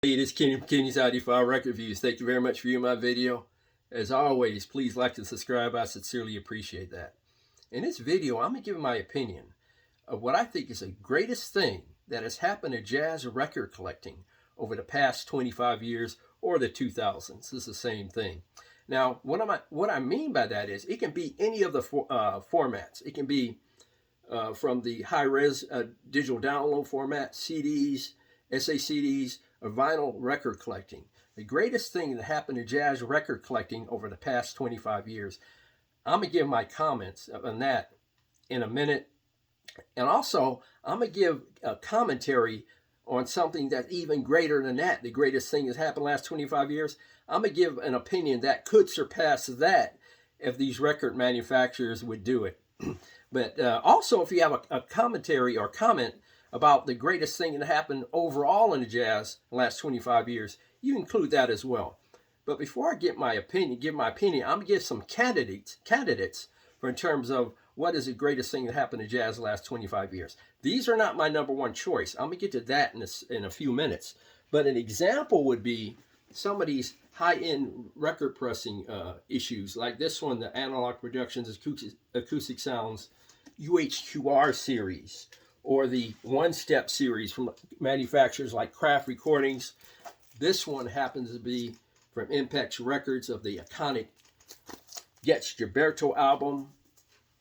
Hey, this is Kenny from Kenny's Audiophile Record Reviews. Thank you very much for viewing my video. As always, please like and subscribe. I sincerely appreciate that. In this video, I'm going to give my opinion of what I think is the greatest thing that has happened to jazz record collecting over the past 25 years or the 2000s. It's the same thing. Now, what I mean by that is it can be any of the formats. It can be from the high-res digital download format, CDs, SACDs, or vinyl record collecting. The greatest thing that happened to jazz record collecting over the past 25 years. I'm going to give my comments on that in a minute. And also, I'm going to give a commentary on something that's even greater than that. The greatest thing that's happened the last 25 years. I'm going to give an opinion that could surpass that if these record manufacturers would do it. But also, if you have a commentary or comment about the greatest thing that happened overall in the jazz the last 25 years, you include that as well. But before I give my opinion, I'm going to give some candidates for in terms of what is the greatest thing that happened to jazz the last 25 years. These are not my number one choice. I'm going to get to that in a few minutes. But an example would be some of these high-end record pressing issues, like this one, the Analog Productions Acoustic Sounds UHQR series, or the one-step series from manufacturers like Craft Recordings. This one happens to be from Impex Records of the iconic Gets Gilberto album,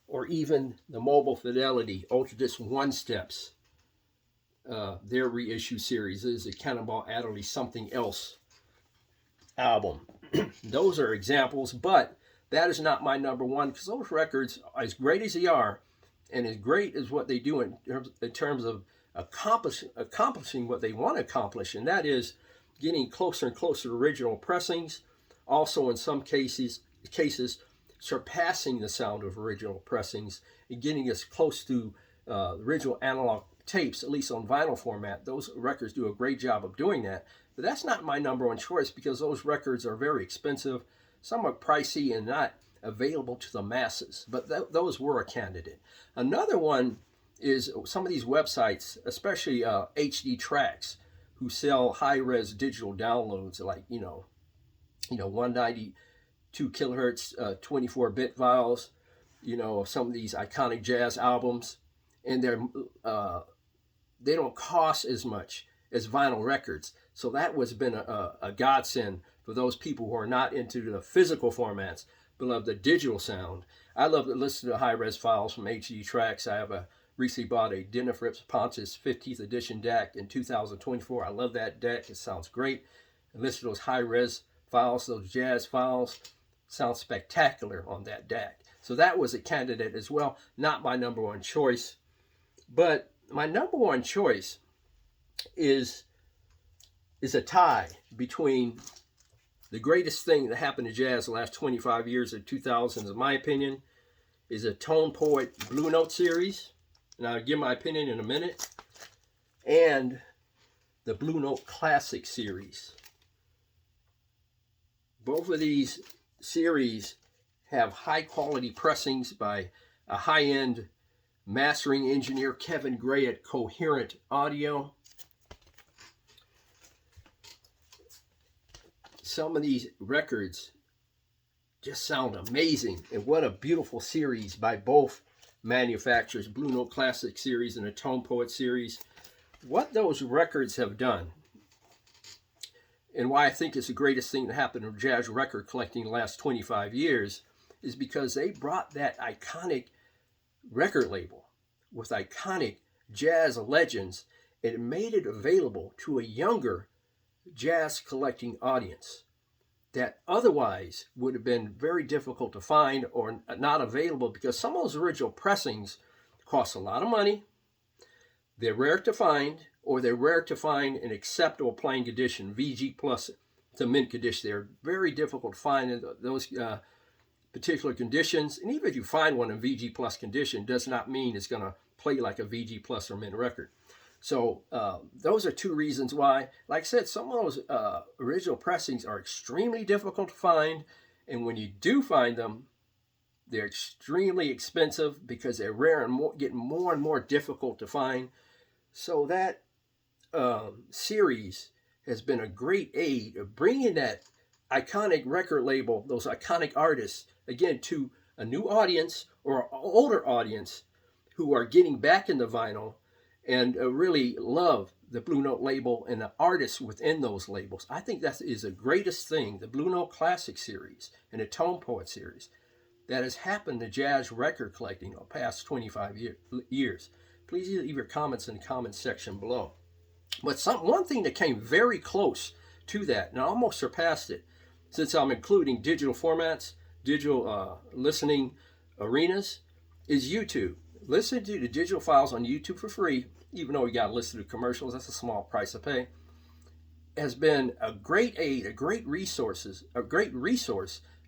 or even the Mobile Fidelity Ultra Disc one-steps. Their reissue series is a Cannonball Adderley Something Else album. Those are examples, but that is not my number one, because those records, as great as they are, and as great as what they do in terms of accomplishing what they want to accomplish, and that is getting closer and closer to original pressings. Also, in some cases surpassing the sound of original pressings and getting us close to original analog tapes, at least on vinyl format. Those records do a great job of doing that. But that's not my number one choice, because those records are very expensive, somewhat pricey, and not available to the masses. But those were a candidate. Another one is some of these websites, especially HD Tracks, who sell high-res digital downloads, like 192 kilohertz 24-bit files, some of these iconic jazz albums, and they don't cost as much as vinyl records. So that has been a godsend for those people who are not into the physical formats, but love the digital sound. I love to listen to high-res files from HD Tracks. I have recently bought a Denafrips Pontus 15th edition DAC in 2024. I love that DAC. It sounds great. And listen to those high-res files, those jazz files. Sounds spectacular on that DAC. So that was a candidate as well. Not my number one choice. But my number one choice is a tie between the greatest thing that happened to jazz the last 25 years or 2000s, in my opinion, is a Tone Poet Blue Note series. And I'll give my opinion in a minute. And the Blue Note Classic series. Both of these series have high quality pressings by a high-end mastering engineer, Kevin Gray at Coherent Audio. Some of these records just sound amazing, and what a beautiful series by both manufacturers, Blue Note Classic series and the Tone Poet series. What those records have done, and why I think it's the greatest thing that happened to jazz record collecting the last 25 years, is because they brought that iconic record label with iconic jazz legends and made it available to a younger jazz collecting audience that otherwise would have been very difficult to find or not available, because some of those original pressings cost a lot of money. They're rare to find, or they're rare to find in acceptable playing condition, VG plus to mint condition. They're very difficult to find in those particular conditions. And even if you find one in VG plus condition, does not mean it's going to play like a VG plus or mint record. So those are two reasons why. Like I said, some of those original pressings are extremely difficult to find, and when you do find them, they're extremely expensive because they're rare and getting more and more difficult to find. So that series has been a great aid of bringing that iconic record label, those iconic artists, again, to a new audience or an older audience who are getting back into vinyl and really love the Blue Note label and the artists within those labels. I think that is the greatest thing, the Blue Note Classic series and the Tone Poet series, that has happened to jazz record collecting in the past 25 years. Please leave your comments in the comments section below. But one thing that came very close to that, and I almost surpassed it, since I'm including digital formats, digital listening arenas, is YouTube. Listen to the digital files on YouTube for free, even though you got to listen to commercials. That's a small price to pay. Has been a great aid, a great resource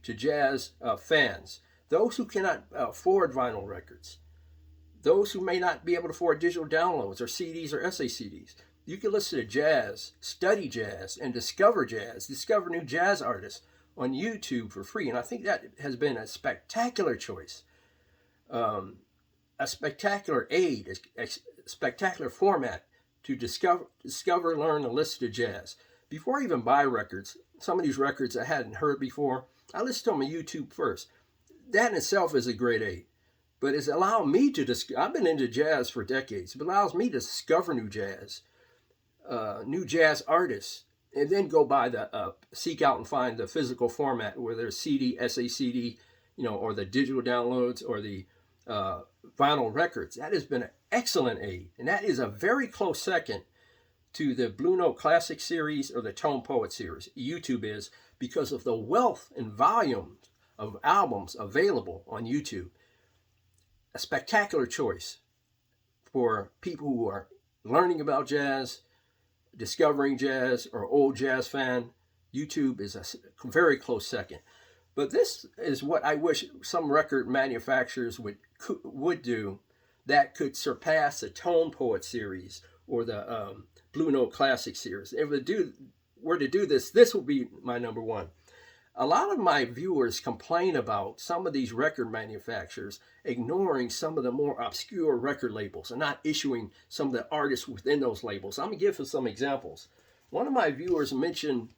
to jazz fans. Those who cannot afford vinyl records, those who may not be able to afford digital downloads or CDs or SACDs. You can listen to jazz, study jazz, and discover new jazz artists on YouTube for free. And I think that has been a spectacular choice, a spectacular aid, a spectacular format to discover, learn, and listen to jazz. Before I even buy records, some of these records I hadn't heard before, I listen to them on YouTube first. That in itself is a great aid. But it's allowed me to I've been into jazz for decades. It allows me to discover new jazz artists, and then go by the seek out and find the physical format, whether it's CD, SACD, or the digital downloads or the vinyl records. That has been an excellent aid, and that is a very close second to the Blue Note Classic series or the Tone Poet series. YouTube is, because of the wealth and volume of albums available on YouTube. A spectacular choice for people who are learning about jazz, discovering jazz, or old jazz fan. YouTube is a very close second. But this is what I wish some record manufacturers would do that could surpass the Tone Poet series or the Blue Note Classic series. If they were to do this, this will be my number one. A lot of my viewers complain about some of these record manufacturers ignoring some of the more obscure record labels and not issuing some of the artists within those labels. I'm going to give some examples. One of my viewers mentioned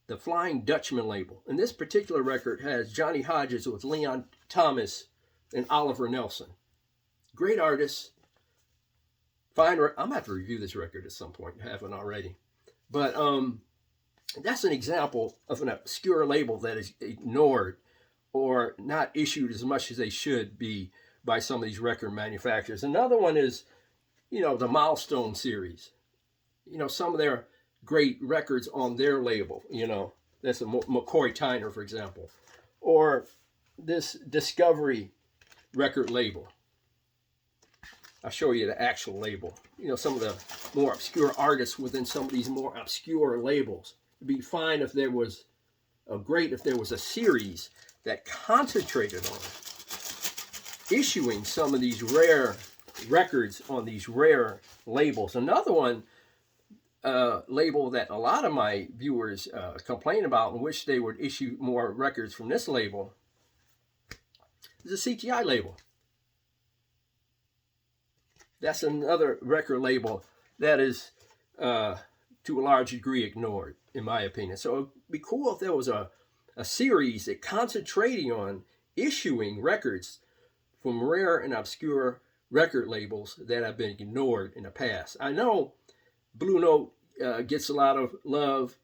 the Flying Dutchman label. And this particular record has Johnny Hodges with Leon Thomas and Oliver Nelson. Great artists. Fine. I'm going to have to review this record at some point. I haven't already. But that's an example of an obscure label that is ignored or not issued as much as they should be by some of these record manufacturers. Another one is, the Milestone series. Some of their great records on their label. That's a McCoy Tyner, for example. Or this Discovery record label. I'll show you the actual label. Some of the more obscure artists within some of these more obscure labels. It'd be fine if there was a series that concentrated on issuing some of these rare records on these rare labels. Another one, label that a lot of my viewers complain about and wish they would issue more records from this label, is the CTI label. That's another record label that is to a large degree ignored, in my opinion. So it'd be cool if there was a series that concentrating on issuing records from rare and obscure record labels that have been ignored in the past. I know Blue Note gets a lot of love,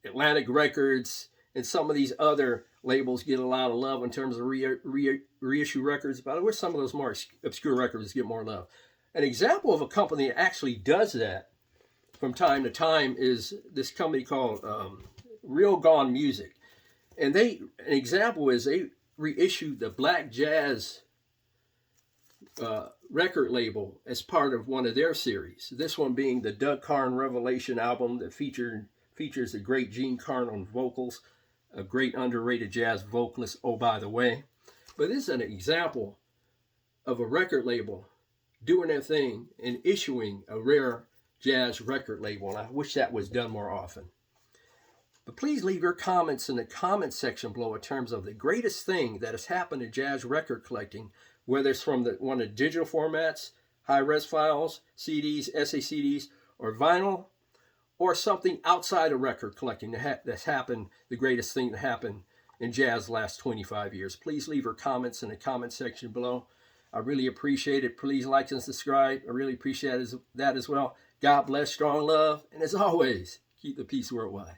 Atlantic Records and some of these other labels get a lot of love in terms of reissue records, but I wish some of those more obscure records get more love. An example of a company that actually does that from time to time is this company called Real Gone Music. And an example is they reissued the Black Jazz record label as part of one of their series. This one being the Doug Carn Revelation album that features the great Gene Carn on vocals, a great underrated jazz vocalist, oh by the way. But this is an example of a record label doing their thing and issuing a rare jazz record label, and I wish that was done more often. But please leave your comments in the comment section below in terms of the greatest thing that has happened in jazz record collecting, whether it's from one of the digital formats, high-res files, CDs, SACDs, or vinyl, or something outside of record collecting that's happened, the greatest thing that happened in jazz the last 25 years. Please leave your comments in the comment section below. I really appreciate it. Please like and subscribe. I really appreciate that as well. God bless, strong love, and as always, keep the peace worldwide.